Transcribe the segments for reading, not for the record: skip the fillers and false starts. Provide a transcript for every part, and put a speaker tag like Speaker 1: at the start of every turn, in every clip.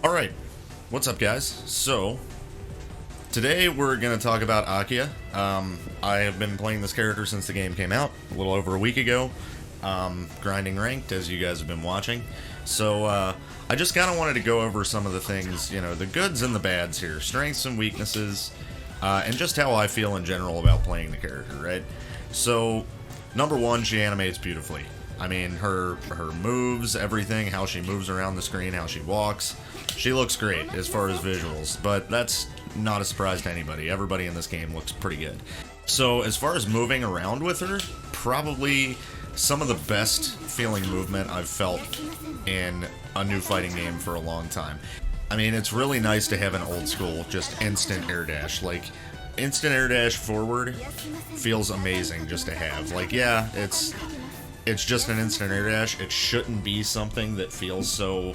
Speaker 1: Alright, what's up guys? So, today we're going to talk about Akiha. I have been playing this character since the game came out, a little over a week ago, grinding ranked as you guys have been watching. So, I just kind of wanted to go over some of the things, you know, the goods and the bads here, strengths and weaknesses, and just how I feel in general about playing the character, right? So, number one, she animates beautifully. I mean, her moves, everything, how she moves around the screen, how she walks. She looks great as far as visuals, but that's not a surprise to anybody. Everybody in this game looks pretty good. So as far as moving around with her, probably some of the best feeling movement I've felt in a new fighting game for a long time. I mean, it's really nice to have an old school, just instant air dash. Like, instant air dash forward feels amazing just to have. Like, yeah, it's just an instant air dash. It shouldn't be something that feels so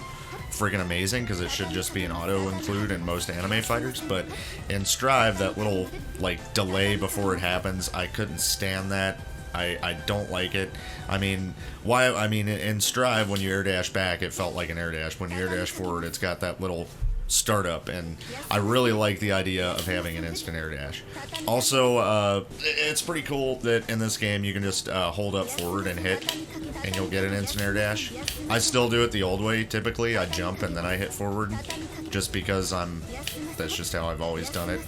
Speaker 1: friggin' amazing, because it should just be an auto include in most anime fighters. But in Strive, that little like delay before it happens, I couldn't stand that. I don't like it. I mean, in Strive, when you air dash back, it felt like an air dash. When you air dash forward, it's got that little startup, and I really like the idea of having an instant air dash. Also, it's pretty cool that in this game you can just hold up forward and hit, and you'll get an instant air dash. I still do it the old way. Typically, I jump and then I hit forward, just because that's just how I've always done it.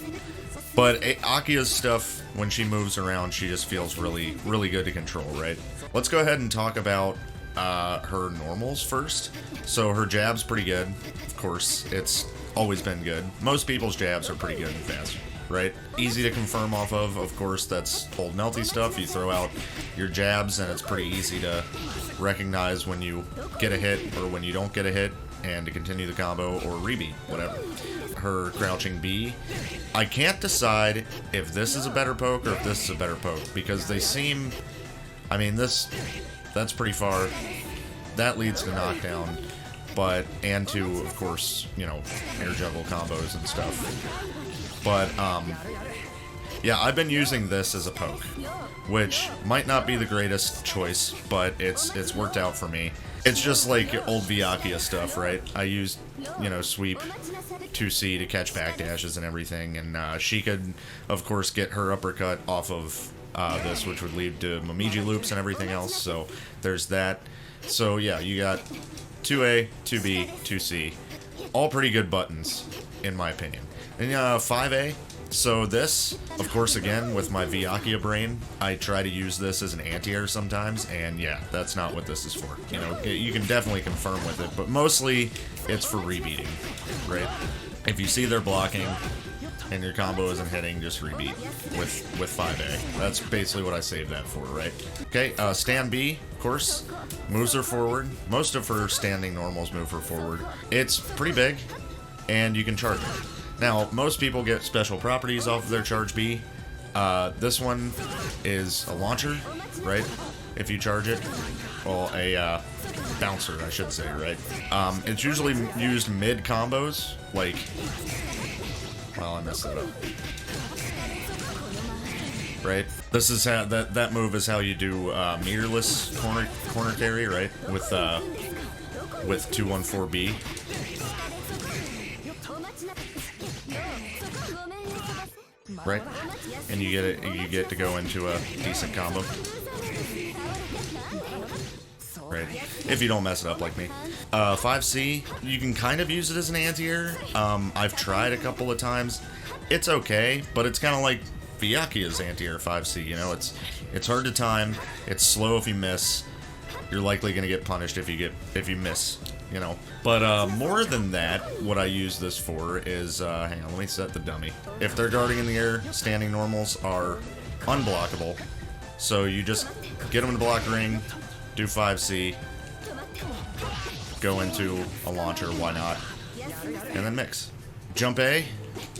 Speaker 1: But Akiha's stuff, when she moves around, she just feels really, really good to control, right? Let's go ahead and talk about her normals first. So her jab's pretty good. Of course, it's always been good. Most people's jabs are pretty good and fast, right? Easy to confirm off of course, that's old Melty stuff. You throw out your jabs and it's pretty easy to recognize when you get a hit or when you don't get a hit, and to continue the combo or rebeat, whatever. Her crouching B, I can't decide if this is a better poke or if this is a better poke, because they seem, I mean, that's pretty far. That leads to knockdown, and to, of course, you know, air juggle combos and stuff. But, yeah, I've been using this as a poke, which might not be the greatest choice, but it's worked out for me. It's just like old Akiha stuff, right? I used, you know, sweep 2C to catch backdashes and everything, and she could, of course, get her uppercut off of this, which would lead to Momiji loops and everything else, so there's that. So yeah, you got 2A, 2B, 2C. All pretty good buttons, in my opinion. And 5A, so this, of course, again, with my Akiha brain, I try to use this as an anti-air sometimes, and yeah, that's not what this is for. You know, you can definitely confirm with it, but mostly it's for rebeating, right? If you see they're blocking and your combo isn't hitting, just rebeat with 5A. That's basically what I saved that for, right? Okay, stand B, of course, moves her forward. Most of her standing normals move her forward. It's pretty big, and you can charge it. Now, most people get special properties off of their charge B. This one is a launcher, right? If you charge it. Well, a bouncer, I should say, right? It's usually used mid combos, like... Well, I messed that up. Right? This is how that move is how you do meterless corner carry, right? With 214B. Right? And you get to go into a decent combo. Right? If you don't mess it up like me. 5C, you can kind of use it as an anti-air. I've tried a couple of times. It's okay, but it's kind of like Akiha's anti-air 5C, you know? It's hard to time, it's slow if you miss. You're likely going to get punished if you miss, you know? But more than that, what I use this for is, hang on, let me set the dummy. If they're guarding in the air, standing normals are unblockable. So you just get them in the block ring, do 5C, go into a launcher, why not, and then mix. Jump A,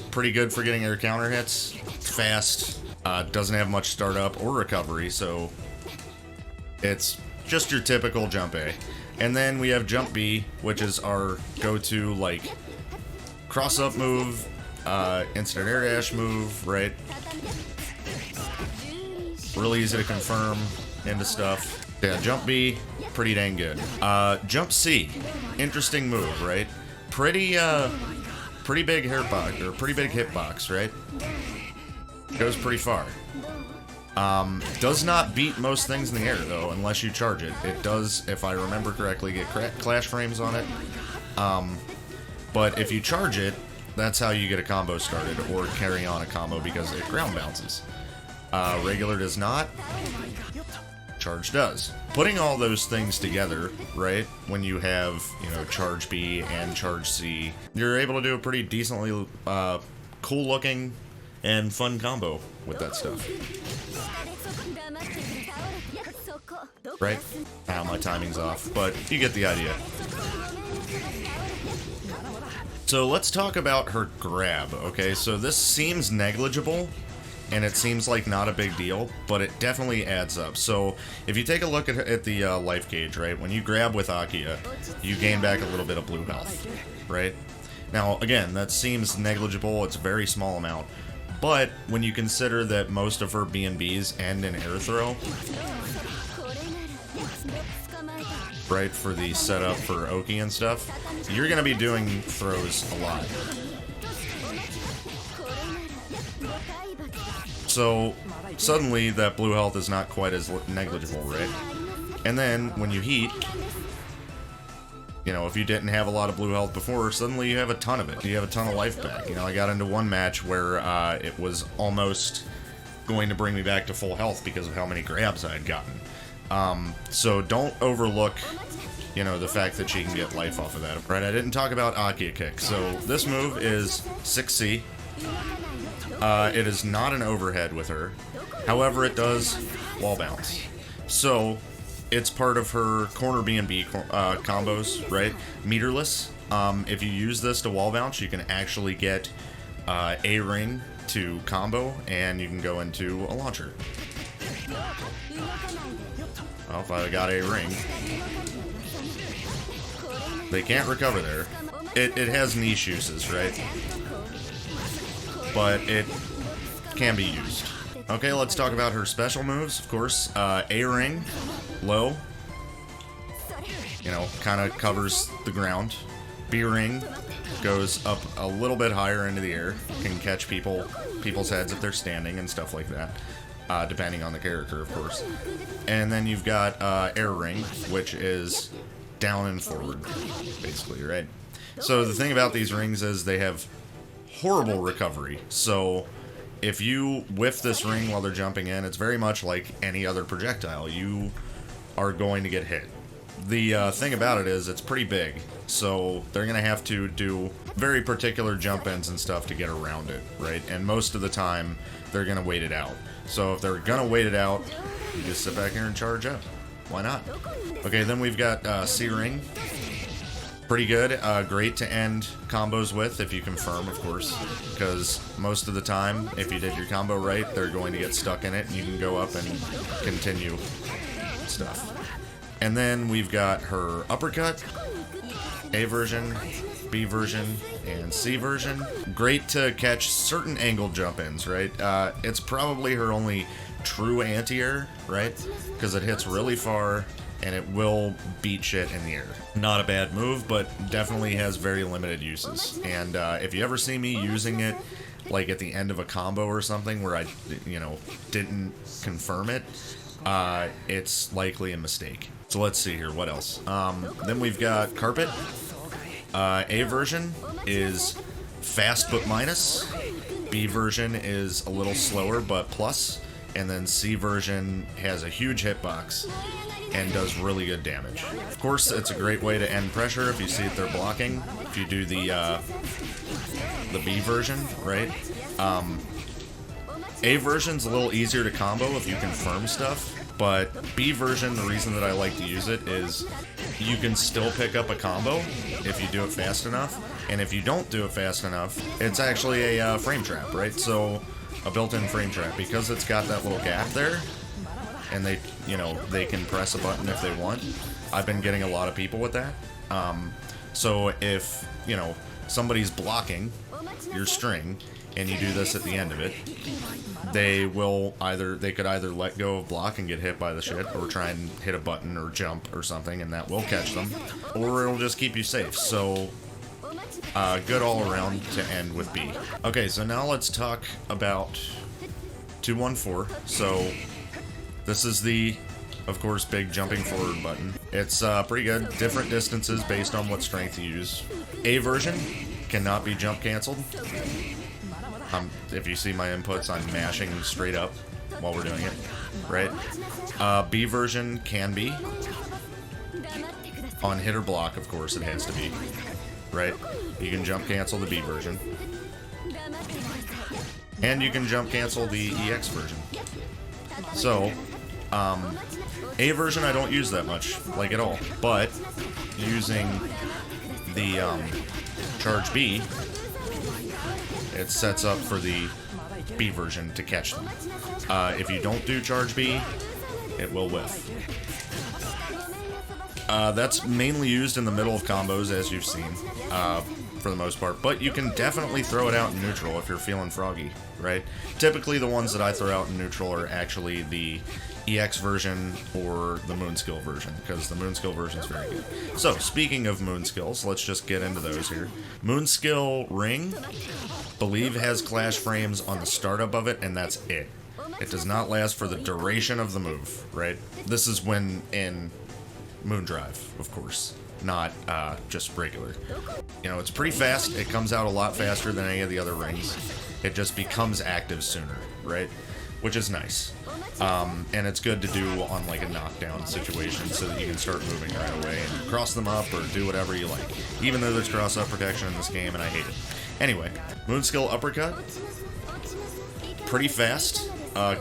Speaker 1: pretty good for getting air counter hits. It's fast, doesn't have much startup or recovery, so it's just your typical jump A. And then we have jump B, which is our go-to, like, cross-up move, instant air dash move, right? Really easy to confirm into stuff. Yeah, jump B, pretty dang good. Jump C, interesting move, right? pretty big hitbox, or pretty big hitbox, right? Goes pretty far. Does not beat most things in the air, though, unless you charge it. It does, if I remember correctly, get clash frames on it. But if you charge it, that's how you get a combo started, or carry on a combo, because it ground bounces. Regular does not. Charge does. Putting all those things together, right, when you have, you know, charge B and charge C, you're able to do a pretty decently cool looking and fun combo with that stuff. Right? Now my timing's off, but you get the idea. So let's talk about her grab, okay? So this seems negligible, and it seems like not a big deal, but it definitely adds up. So if you take a look at the life gauge, right, when you grab with Akiha, you gain back a little bit of blue health, right? Now, again, that seems negligible. It's a very small amount. But when you consider that most of her B&Bs end in air throw, right, for the setup for Oki and stuff, you're going to be doing throws a lot. So suddenly that blue health is not quite as negligible, right? And then when you heat, you know, if you didn't have a lot of blue health before, suddenly you have a ton of it. You have a ton of life back. You know, I got into one match where it was almost going to bring me back to full health because of how many grabs I had gotten. So don't overlook, you know, the fact that she can get life off of that. Right, I didn't talk about Akiha kick. So this move is 6C. It is not an overhead with her. However, it does wall bounce. So it's part of her corner B&B combos, right? Meterless. If you use this to wall bounce, you can actually get a ring to combo, and you can go into a launcher. Well, if I got a ring, they can't recover there. It has niche uses, right? But it can be used. Okay, let's talk about her special moves, of course. A-ring, low. You know, kind of covers the ground. B-ring goes up a little bit higher into the air. Can catch people's heads if they're standing and stuff like that. Depending on the character, of course. And then you've got air ring, which is down and forward, basically, right? So the thing about these rings is they have horrible recovery. So if you whiff this ring while they're jumping in, it's very much like any other projectile. You are going to get hit. The thing about it is it's pretty big, so they're going to have to do very particular jump ins and stuff to get around it, right? And most of the time, they're going to wait it out. So if they're going to wait it out, you just sit back here and charge up. Why not? Okay, then we've got C-ring. Pretty good. Great to end combos with, if you confirm, of course, because most of the time, if you did your combo right, they're going to get stuck in it, and you can go up and continue stuff. And then we've got her uppercut, A version, B version, and C version. Great to catch certain angle jump-ins, right? It's probably her only true anti-air, right? Because it hits really far, and it will beat shit in the air. Not a bad move, but definitely has very limited uses. And if you ever see me using it, like at the end of a combo or something where I, you know, didn't confirm it, it's likely a mistake. So let's see here, what else? Then we've got Carpet. A version is fast but minus. B version is a little slower but plus. And then C version has a huge hitbox and does really good damage. Of course, it's a great way to end pressure if you see that they're blocking. If you do the B version, right? A version's a little easier to combo if you confirm stuff. But B version, the reason that I like to use it is you can still pick up a combo if you do it fast enough. And if you don't do it fast enough, it's actually a frame trap, right? So a built-in frame trap, because it's got that little gap there, and they, you know, they can press a button if they want. I've been getting a lot of people with that. So if, you know, somebody's blocking your string and you do this at the end of it, they could either let go of block and get hit by the shit, or try and hit a button or jump or something, and that will catch them, or it'll just keep you safe. So Good all around to end with B. Okay, so now let's talk about 214. So this is the, of course, big jumping forward button. It's pretty good. Different distances based on what strength you use. A version cannot be jump canceled. If you see my inputs, I'm mashing straight up while we're doing it, right? B version can be. On hit or block, of course, it has to be, right? You can jump cancel the B version. And you can jump cancel the EX version. So, A version I don't use that much, like at all. But, using the charge B, it sets up for the B version to catch them. If you don't do charge B, it will whiff. That's mainly used in the middle of combos, as you've seen, for the most part. But you can definitely throw it out in neutral if you're feeling froggy, right? Typically, the ones that I throw out in neutral are actually the EX version or the moon skill version, because the moon skill version is very good. So, speaking of moon skills, let's just get into those here. Moon skill ring, believe has clash frames on the startup of it, and that's it. It does not last for the duration of the move, right? This is when in Moon Drive, of course, not just regular. You know, it's pretty fast. It comes out a lot faster than any of the other rings. It just becomes active sooner, right? Which is nice. And it's good to do on like a knockdown situation so that you can start moving right away and cross them up or do whatever you like. Even though there's cross-up protection in this game, and I hate it. Anyway, Moon Skill Uppercut. Pretty fast.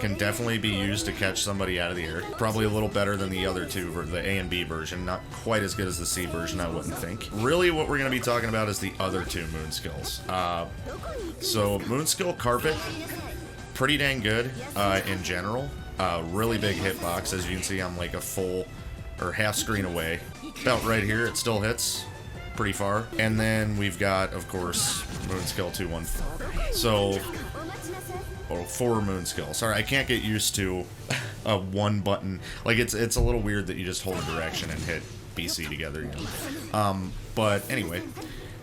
Speaker 1: Can definitely be used to catch somebody out of the air. Probably a little better than the other two, the A and B version. Not quite as good as the C version, I wouldn't think. Really, what we're going to be talking about is the other two Moon Skills. So, Moon Skill Carpet, pretty dang good in general. Really big hitbox. As you can see, I'm like a full or half screen away. About right here, it still hits pretty far. And then we've got, of course, Moon Skill 214. So, or 4 Moon Skill. Sorry, I can't get used to a one button. Like, it's a little weird that you just hold a direction and hit BC together, you know. But anyway,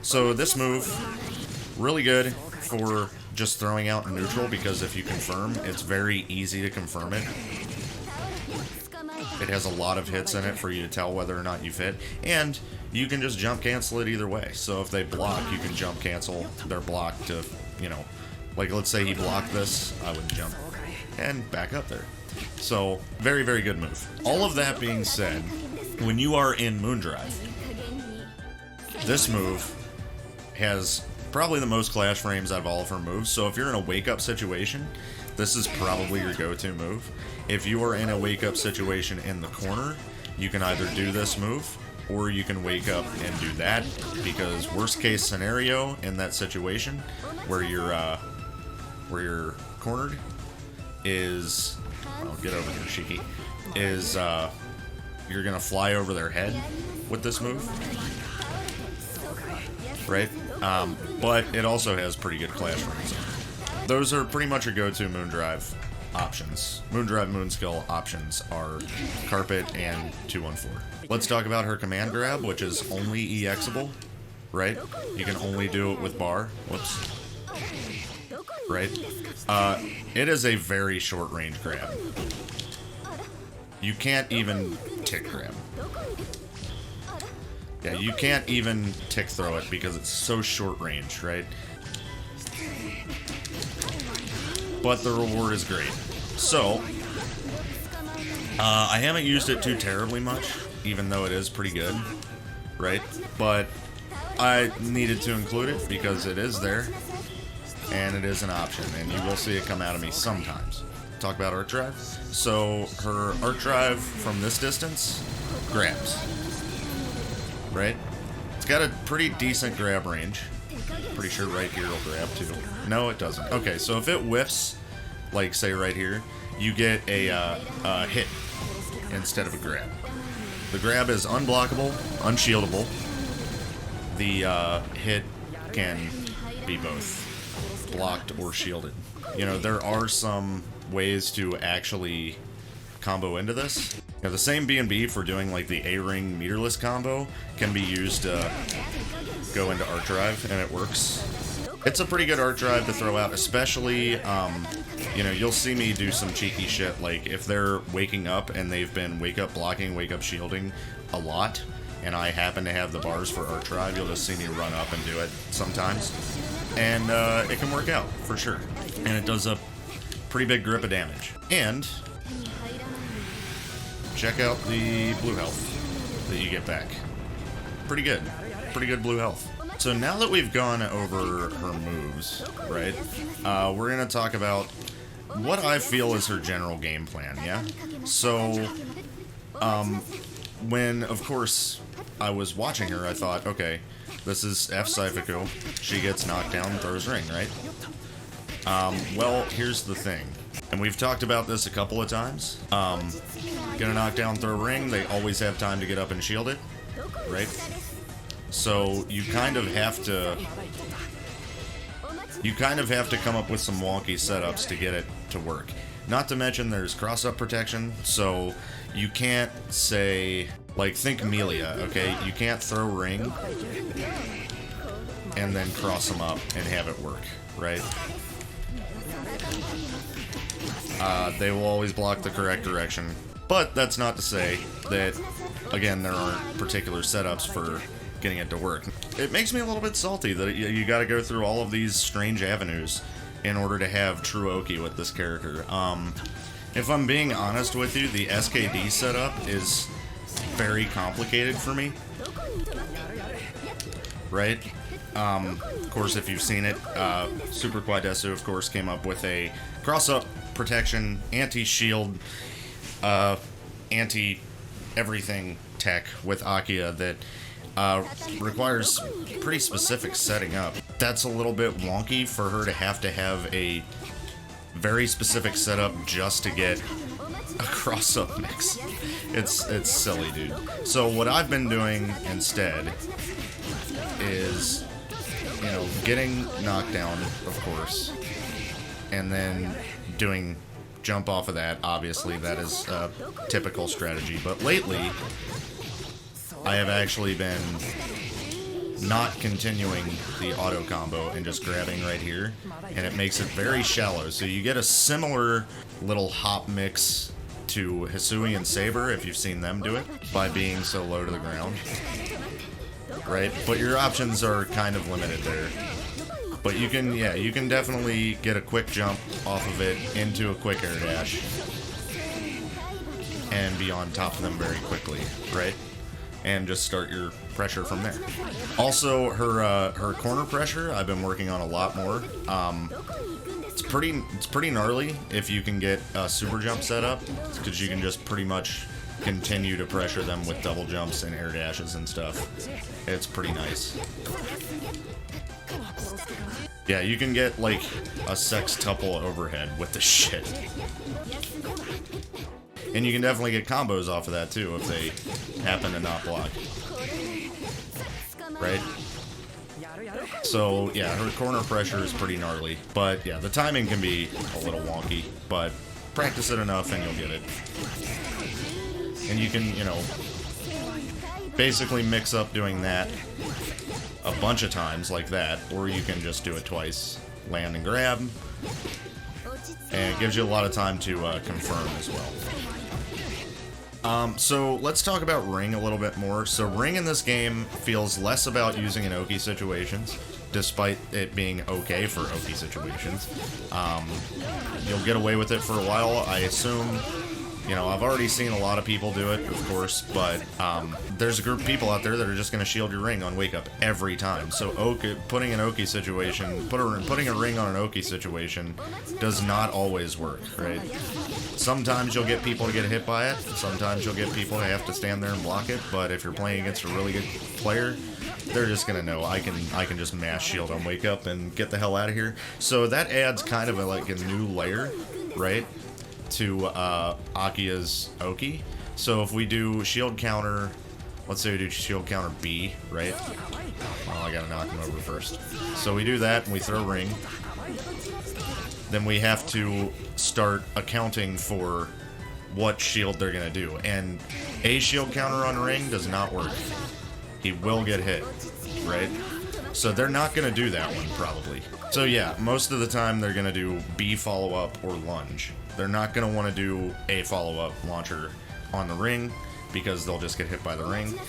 Speaker 1: so this move, really good for just throwing out in neutral, because if you confirm, it's very easy to confirm it. It has a lot of hits in it for you to tell whether or not you've hit, and you can just jump cancel it either way. So if they block, you can jump cancel their block to, you know, like let's say he blocked this, I would jump and back up there. So very, very good move. All of that being said, when you are in Moon Drive, this move has probably the most clash frames out of all of her moves. So if you're in a wake-up situation, this is probably your go-to move. If you are in a wake-up situation in the corner, you can either do this move, or you can wake up and do that, because worst case scenario in that situation where you're cornered is, well, get over here, Shiki, is you're gonna fly over their head with this move, right? But it also has pretty good clash frames. Those are pretty much your go-to Moon Drive options. Moon Drive Moon Skill options are Carpet and 214. Let's talk about her command grab, which is only EXable, right? You can only do it with bar. Whoops. Right? It is a very short range grab. You can't even tick grab. Yeah, you can't even tick throw it because it's so short range, right? But the reward is great. So, I haven't used it too terribly much, even though it is pretty good, right? But I needed to include it because it is there, and it is an option, and you will see it come out of me sometimes. Talk about arc drive. So her arc drive from this distance grabs, right? It's got a pretty decent grab range. Pretty sure right here will grab too. No, it doesn't. Okay, so if it whiffs, like say right here, you get a hit instead of a grab. The grab is unblockable, unshieldable. The hit can be both blocked or shielded. You know, there are some ways to actually combo into this. Now, the same B&B for doing like the A-ring meterless combo can be used to go into art drive, and it works. It's a pretty good art drive to throw out, especially, you know, you'll see me do some cheeky shit, like if they're waking up and they've been wake up blocking, wake up shielding a lot, and I happen to have the bars for art drive, you'll just see me run up and do it sometimes. And it can work out, for sure. And it does a pretty big grip of damage. And check out the blue health that you get back. Pretty good. Pretty good blue health. So now that we've gone over her moves, right, we're going to talk about what I feel is her general game plan, yeah? So, when, of course, I was watching her, I thought, okay, this is F Saifuku. She gets knocked down and throws ring, right? Well, here's the thing. And we've talked about this a couple of times. Gonna knock down, throw ring, they always have time to get up and shield it, right? So you kind of have to come up with some wonky setups to get it to work. Not to mention there's cross-up protection, so you can't say, like, think Melia, okay? You can't throw ring and then cross them up and have it work, right? They will always block the correct direction. But that's not to say that, again, there aren't particular setups for getting it to work. It makes me a little bit salty that you gotta go through all of these strange avenues in order to have true Oki with this character. If I'm being honest with you, the SKD setup is very complicated for me. Right? Of course, if you've seen it, Super Quaidesu, of course, came up with a cross-up protection, anti-shield, anti-everything tech with Akiha that requires pretty specific setting up. That's a little bit wonky for her to have a very specific setup just to get a cross-up mix. It's silly, dude. So what I've been doing instead is, you know, getting knocked down, of course, and then doing jump off of that. Obviously, that is a typical strategy. But lately, I have actually been not continuing the auto combo and just grabbing right here, and it makes it very shallow. So you get a similar little hop mix to Hisui and Saber, if you've seen them do it, by being so low to the ground, right? But your options are kind of limited there. But you can, yeah, you can definitely get a quick jump off of it into a quick air dash and be on top of them very quickly, right? And just start your pressure from there. Also, her corner pressure, I've been working on a lot more. It's pretty gnarly if you can get a super jump set up, because you can just pretty much continue to pressure them with double jumps and air dashes and stuff. It's pretty nice. Yeah, you can get like a sextuple overhead with the shit. And you can definitely get combos off of that too if they happen to not block. Right? So yeah, her corner pressure is pretty gnarly. But yeah, the timing can be a little wonky, but practice it enough and you'll get it. And you can, you know, basically mix up doing that a bunch of times like that, or you can just do it twice. Land and grab. And it gives you a lot of time to confirm as well. So let's talk about Ring a little bit more. So Ring in this game feels less about using in Oki situations, despite it being okay for Oki situations. You'll get away with it for a while, I assume. You know, I've already seen a lot of people do it, of course, but there's a group of people out there that are just going to shield your ring on wake up every time. So putting a ring on an Oki situation does not always work, right? Sometimes you'll get people to get hit by it. Sometimes you'll get people to have to stand there and block it. But if you're playing against a really good player, they're just gonna know I can just mass shield on wake up and get the hell out of here. So that adds kind of like a new layer, right, to Akiha's Oki. So if we do shield counter, let's say we do shield counter B, right? Well, I gotta knock him over first. So we do that and we throw ring. Then we have to start accounting for what shield they're gonna do. And a shield counter on ring does not work. He will get hit, right? So they're not gonna do that one, probably. So yeah, most of the time they're gonna do B follow-up or lunge. They're not gonna wanna do A follow-up launcher on the ring, because they'll just get hit by the ring.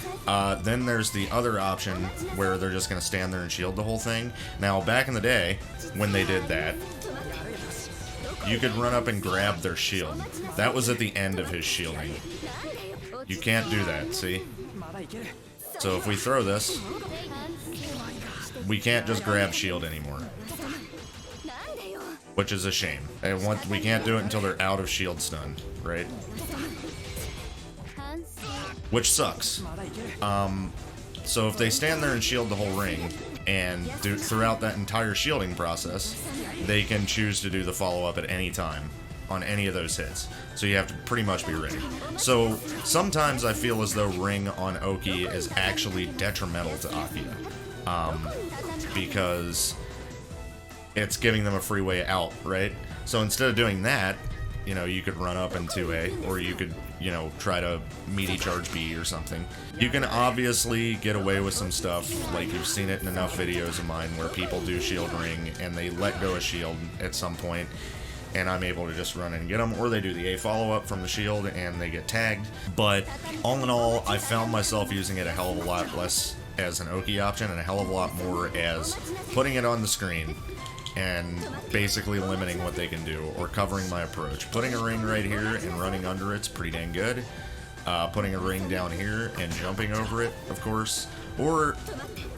Speaker 1: Then there's the other option where they're just gonna stand there and shield the whole thing. Now, back in the day, when they did that, you could run up and grab their shield. That was at the end of his shielding. You can't do that, see? So if we throw this, we can't just grab shield anymore. Which is a shame. And we can't do it until they're out of shield stun, right? Which sucks. So if they stand there and shield the whole ring, and throughout that entire shielding process, they can choose to do the follow-up at any time on any of those hits. So you have to pretty much be ready. So sometimes I feel as though ring on Oki is actually detrimental to Akiha. Because it's giving them a free way out, right? So instead of doing that, you know, you could run up into A, or you could, you know, try to meaty charge B or something. You can obviously get away with some stuff, like you've seen it in enough videos of mine where people do shield ring and they let go of shield at some point, and I'm able to just run in and get them, or they do the A follow-up from the shield and they get tagged. But all in all, I found myself using it a hell of a lot less as an Oki option and a hell of a lot more as putting it on the screen and basically limiting what they can do, or covering my approach. Putting a ring right here and running under it's pretty dang good. Putting a ring down here and jumping over it, of course. Or,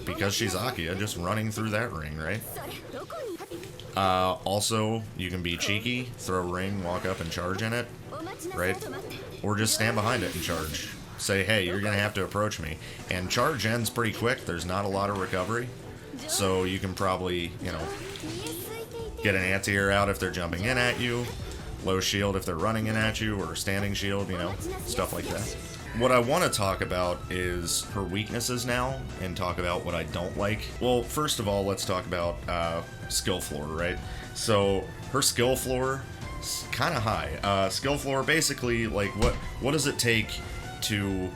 Speaker 1: because she's Akiha, just running through that ring, right? Also, you can be cheeky, throw a ring, walk up and charge in it, right? Or just stand behind it and charge. Say, hey, you're gonna have to approach me. And charge ends pretty quick, there's not a lot of recovery. So you can probably, you know, get an anti-air out if they're jumping in at you, low shield if they're running in at you, or standing shield, you know, stuff like that. What I want to talk about is her weaknesses now, and talk about what I don't like. Well, first of all, let's talk about skill floor, right? So her skill floor is kind of high. Skill floor, basically, like, what does it take to,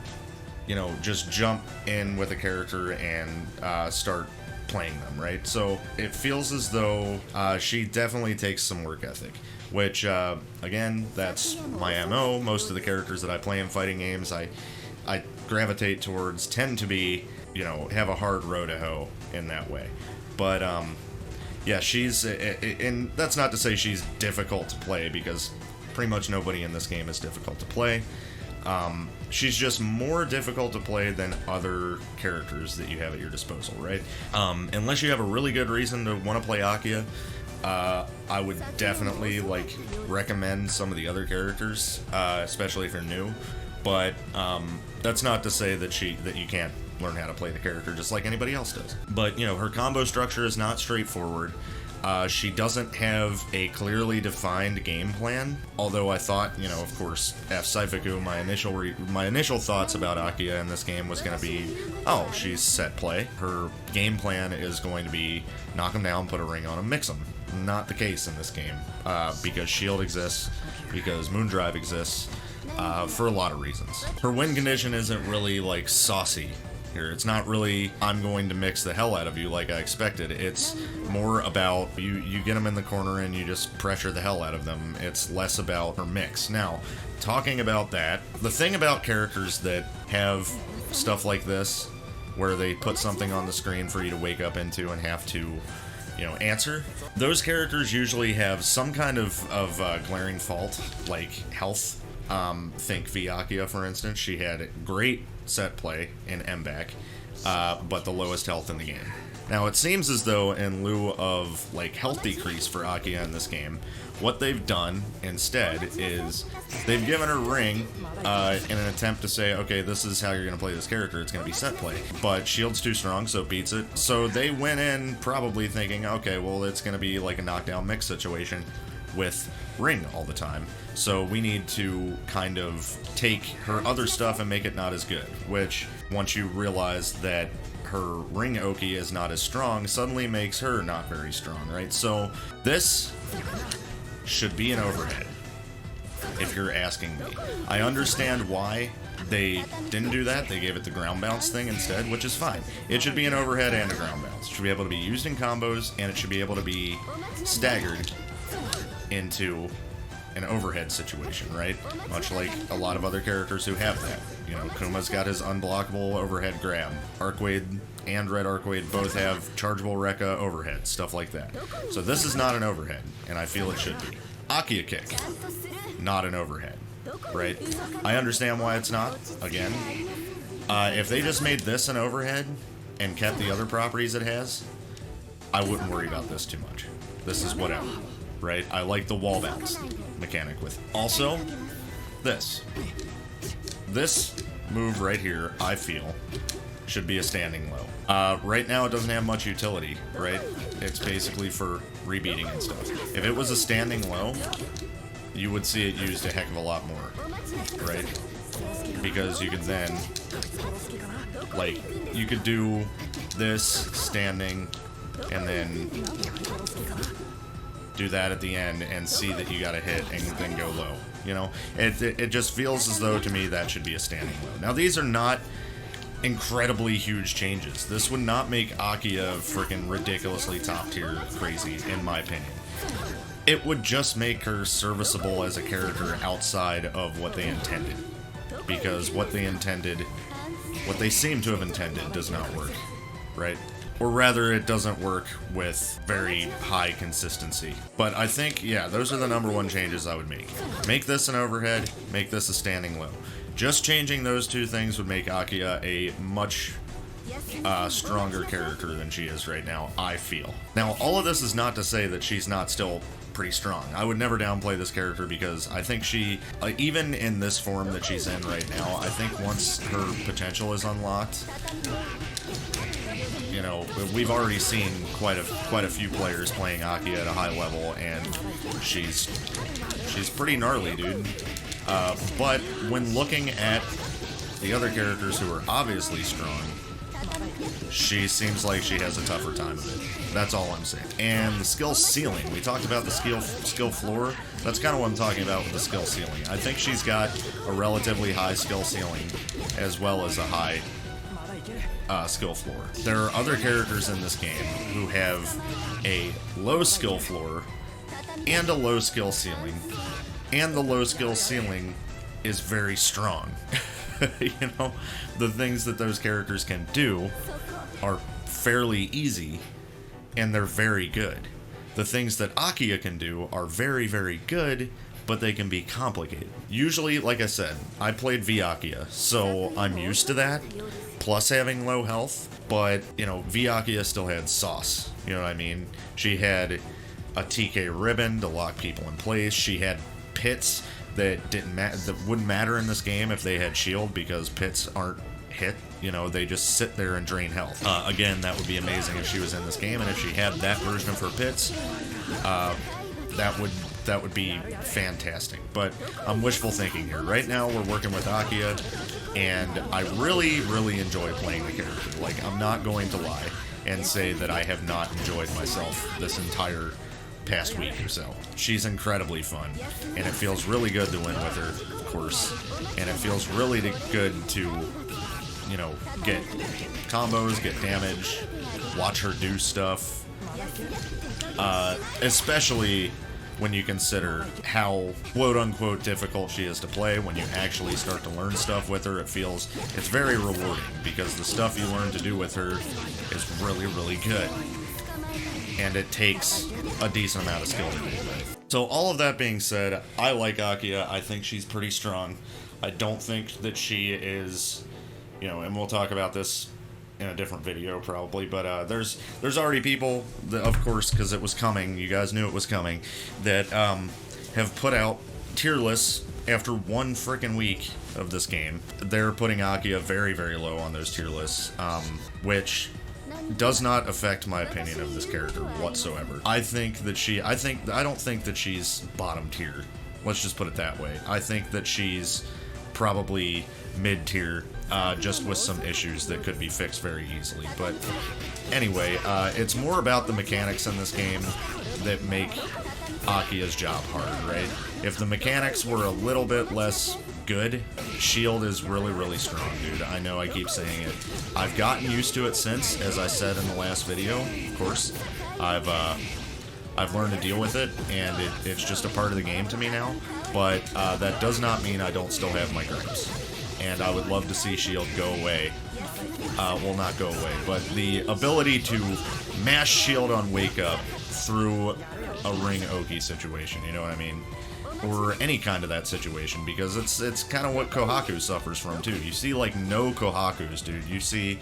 Speaker 1: you know, just jump in with a character and start playing them, right? So it feels as though she definitely takes some work ethic, which again, that's my MO. Most of the characters that I play in fighting games, I gravitate towards, tend to be, you know, have a hard row to hoe in that way. But yeah, she's, and that's not to say she's difficult to play, because pretty much nobody in this game is difficult to play. She's just more difficult to play than other characters that you have at your disposal, right? Unless you have a really good reason to want to play Akiha, I would definitely, like, recommend some of the other characters, especially if you're new. But that's not to say that you can't learn how to play the character just like anybody else does. But, you know, her combo structure is not straightforward. She doesn't have a clearly defined game plan, although I thought, you know, of course, Saifuku, my initial thoughts about Akiha in this game was going to be, oh, she's set play. Her game plan is going to be knock them down, put a ring on them, mix them. Not the case in this game, because shield exists, because Moondrive exists, for a lot of reasons. Her win condition isn't really, like, saucy here. It's not really, I'm going to mix the hell out of you like I expected. It's more about you get them in the corner and you just pressure the hell out of them. It's less about her mix. Now, talking about that, the thing about characters that have stuff like this, where they put something on the screen for you to wake up into and have to, you know, answer, those characters usually have some kind of glaring fault, like health. Think Akiha, for instance. She had great set play in MBAC, but the lowest health in the game. Now, it seems as though in lieu of, like, health decrease for Akiha in this game, what they've done instead is they've given her ring in an attempt to say, okay, this is how you're going to play this character, it's going to be set play. But shield's too strong, so it beats it. So they went in probably thinking, okay, well, it's going to be like a knockdown mix situation with ring all the time. So we need to kind of take her other stuff and make it not as good, which, once you realize that her ring Oki is not as strong, suddenly makes her not very strong, right? So this should be an overhead. if you're asking me. I understand why they didn't do that. They gave it the ground bounce thing instead, which is fine. It should be an overhead and a ground bounce. It should be able to be used in combos, and it should be able to be staggered into an overhead situation, right? Much like a lot of other characters who have that. You know, Kuma's got his unblockable overhead grab. Arcwade and Red Arcwade both have chargeable Rekka overhead, stuff like that. So this is not an overhead, and I feel it should be. Akiha kick, not an overhead, right? I understand why it's not, again. If they just made this an overhead and kept the other properties it has, I wouldn't worry about this too much. This is whatever, right? I like the wall bounce mechanic with it. Also, this move right here, I feel, should be a standing low. Right now it doesn't have much utility, right? It's basically for rebeating and stuff. If it was a standing low, you would see it used a heck of a lot more, right? Because you could then, like, you could do this standing and then do that at the end and see that you got a hit and then go low. You know, it just feels as though to me that should be a standing low. Now these are not incredibly huge changes. This would not make Akiha freaking ridiculously top tier crazy, in my opinion. It would just make her serviceable as a character outside of what they intended. Because what they seem to have intended does not work, right? Or rather, it doesn't work with very high consistency. But I think, yeah, those are the #1 changes I would make. Make this an overhead, make this a standing low. Just changing those two things would make Akiha a much stronger character than she is right now, I feel. Now, all of this is not to say that she's not still pretty strong. I would never downplay this character because I think she, even in this form that she's in right now, I think once her potential is unlocked, you know, we've already seen quite a few players playing Akiha at a high level, and she's pretty gnarly, dude. But when looking at the other characters who are obviously strong, she seems like she has a tougher time of it. That's all I'm saying. And the skill ceiling, we talked about the skill floor. That's kind of what I'm talking about with the skill ceiling. I think she's got a relatively high skill ceiling as well as a high skill floor. There are other characters in this game who have a low skill floor and a low skill ceiling, and the low skill ceiling is very strong. You know, the things that those characters can do are fairly easy, and they're very good. The things that Akiha can do are very, very good, but they can be complicated. Usually, like I said, I played V Akiha, so I'm used to that, plus having low health, but, you know, V Akiha still had sauce, you know what I mean? She had a TK ribbon to lock people in place, she had pits that wouldn't matter in this game if they had shield, because pits aren't hit, you know, they just sit there and drain health. Again, that would be amazing if she was in this game, and if she had that version of her pits, that would be fantastic. But I'm wishful thinking here. Right now, we're working with Akiha, and I really, really enjoy playing the character. Like, I'm not going to lie and say that I have not enjoyed myself this entire past week or so. She's incredibly fun, and it feels really good to win with her, of course, and it feels really good to, you know, get combos, get damage, watch her do stuff, especially when you consider how quote-unquote difficult she is to play. When you actually start to learn stuff with her, it's very rewarding, because the stuff you learn to do with her is really, really good, and it takes a decent amount of skill to do that. So all of that being said, I like Akiha. I think she's pretty strong. I don't think that she is, you know, and we'll talk about this in a different video probably, but there's already people that, of course, because it was coming, you guys knew it was coming, that have put out tier lists after one freaking week of this game. They're putting Akiha very, very low on those tier lists, which does not affect my opinion of this character whatsoever. I don't think that she's bottom tier. Let's just put it that way. I think that she's probably mid-tier, just with some issues that could be fixed very easily. But anyway, it's more about the mechanics in this game that make Akiha's job hard, right? If the mechanics were a little bit less good, Shield is really, really strong, dude. I know I keep saying it. I've gotten used to it since, as I said in the last video, of course. I've learned to deal with it, and it's just a part of the game to me now, but that does not mean I don't still have my gripes. And I would love to see Shield go away. Well, not go away, but the ability to mash Shield on Wake Up through a Ring Oki situation, you know what I mean? Or any kind of that situation, because it's kind of what Kohaku suffers from too. You see like no Kohakus, dude. You see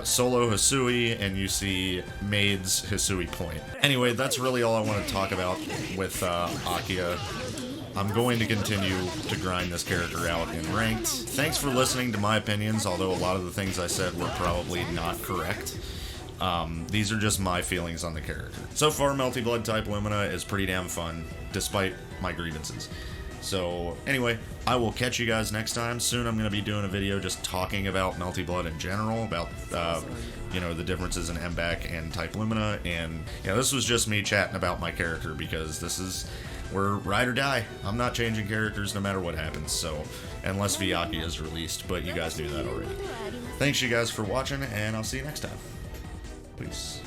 Speaker 1: solo Hisui, and you see Maid's Hisui point. Anyway, that's really all I want to talk about with Akiha. I'm going to continue to grind this character out in ranked. Thanks for listening to my opinions, although a lot of the things I said were probably not correct. These are just my feelings on the character. So far, Melty Blood type Lumina is pretty damn fun, despite my grievances. So, anyway, I will catch you guys next time. Soon I'm going to be doing a video just talking about Melty Blood in general, about, you know, the differences in MBAC and type Lumina, and, yeah, this was just me chatting about my character, because this is, we're ride or die. I'm not changing characters no matter what happens, so, unless Akiha is released, but you guys knew that already. Thanks you guys for watching, and I'll see you next time. Peace.